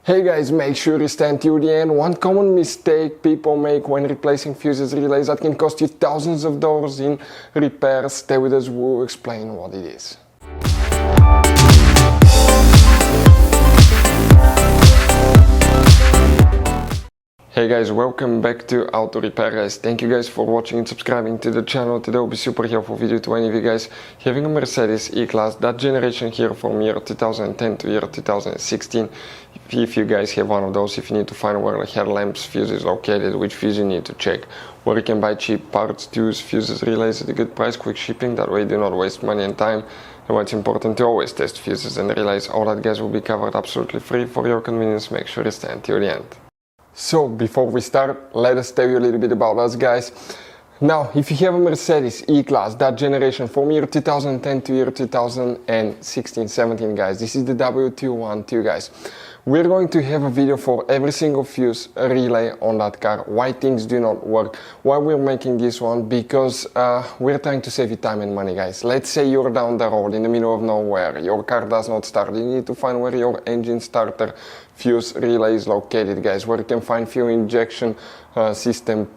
Hey guys, make sure you stand till the end. One common mistake people make when replacing fuses relays that can cost you thousands of dollars in repairs. Stay with us, we'll explain what it is. Hey guys, welcome back to Auto Repair guys. Thank you guys for watching and subscribing to the channel. Today will be super helpful video to any of you guys having a Mercedes E-Class, that generation here from year 2010 to year 2016. If you guys have one of those, if you need to find where the headlamps fuse is located, which fuse you need to check, where you can buy cheap parts, tools, fuses, relays at a good price, quick shipping, that way you do not waste money and time. And what's important, to always test fuses and relays. All that guys will be covered absolutely free for your convenience. Make sure you stay until the end. So before we start, let us tell you a little bit about us guys. Now, if you have a Mercedes E-Class, that generation from year 2010 to year 2016-17 guys, this is the W212 guys. We're going to have a video for every single fuse relay on that car, why things do not work, why we're making this one, because we're trying to save you time and money guys. Let's say you're down the road in the middle of nowhere, your car does not start, you need to find where your engine starter fuse relay is located guys, where you can find fuel injection system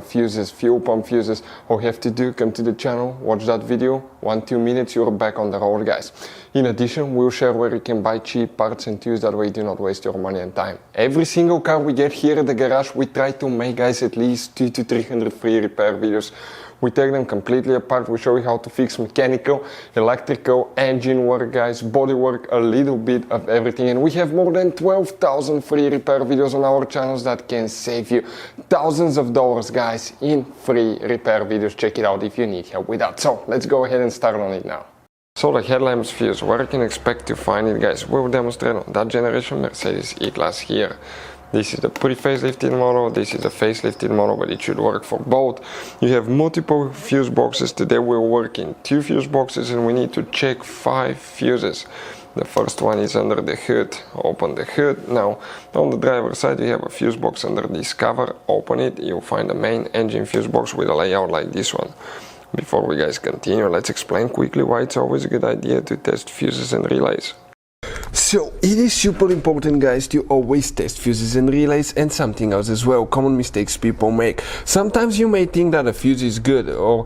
fuses, fuel pump fuses. All you have to do, come to the channel, watch that video, 1-2 minutes, you're back on the road guys. In addition, we'll share where you can buy cheap parts and tools, that way you do not waste your money and time. Every single car we get here at the garage, we try to make guys at least 200 to 300 free repair videos. We take them completely apart, we show you how to fix mechanical, electrical, engine work guys, body work, a little bit of everything. And we have more than 12,000 free repair videos on our channels that can save you thousands of dollars guys in free repair videos. Check it out if you need help with that. So let's go ahead and start on it now. So the headlamps fuse, where you can expect to find it guys, we'll demonstrate on that generation Mercedes E-Class here. This is the pre-facelifted model, this is a facelifted model, but it should work for both. You have multiple fuse boxes. Today we're working 2 fuse boxes and we need to check 5 fuses. The first one is under the hood. Open the hood. Now on the driver's side you have a fuse box under this cover. Open it, you'll find the main engine fuse box with a layout like this one. Before we guys continue, let's explain quickly why it's always a good idea to test fuses and relays. So it is super important guys to always test fuses and relays, and something else as well, common mistakes people make. Sometimes you may think that a fuse is good, or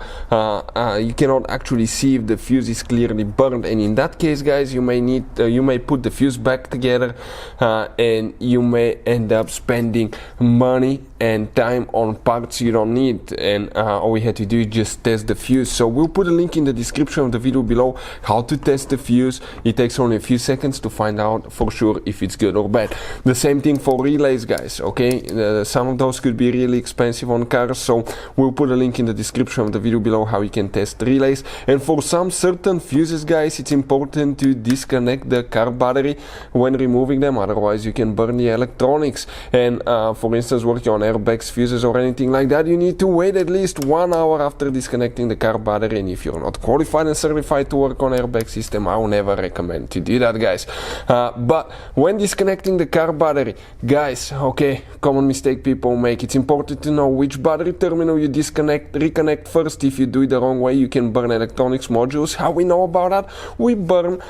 you cannot actually see if the fuse is clearly burned, and in that case guys you may put the fuse back together and you may end up spending money and time on parts you don't need, and all we had to do is just test the fuse. So we'll put a link in the description of the video below how to test the fuse. It takes only a few seconds to find out for sure if it's good or bad. The same thing for relays guys, okay? Some of those could be really expensive on cars, so we'll put a link in the description of the video below how you can test relays. And for some certain fuses guys, it's important to disconnect the car battery when removing them, otherwise you can burn the electronics. And for instance, working on airbags, fuses or anything like that, you need to wait at least 1 hour after disconnecting the car battery. And if you're not qualified and certified to work on airbag system, I will never recommend to do that guys. But when disconnecting the car battery guys, okay, common mistake people make, it's important to know which battery terminal you reconnect first. If you do it the wrong way, you can burn electronics modules. How we know about that? We burn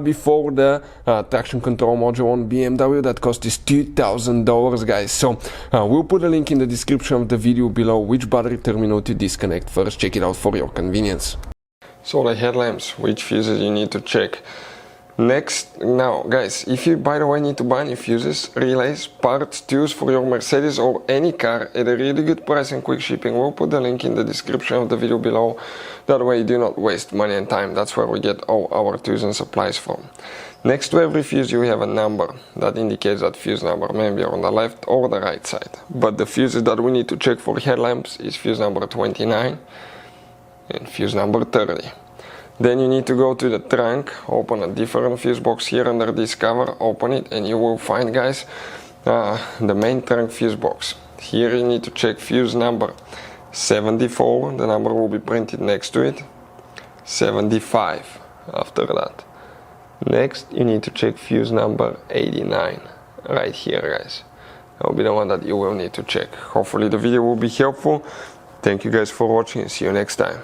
before the traction control module on BMW that cost us $2,000 guys. So we'll put a link in the description of the video below which battery terminal to disconnect first. Check it out for your convenience. So the headlamps, which fuses you need to check. Next, now guys, if you by the way need to buy any fuses, relays, parts, tools for your Mercedes or any car at a really good price and quick shipping, we'll put the link in the description of the video below. That way you do not waste money and time. That's where we get all our tools and supplies from. Next to every fuse you have a number that indicates that fuse number, maybe on the left or the right side. But the fuses that we need to check for headlamps is fuse number 29 and fuse number 30. Then you need to go to the trunk, open a different fuse box here under this cover, open it, and you will find guys the main trunk fuse box. Here you need to check fuse number 74, the number will be printed next to it, 75 after that. Next you need to check fuse number 89, right here guys. That will be the one that you will need to check. Hopefully the video will be helpful. Thank you guys for watching and see you next time.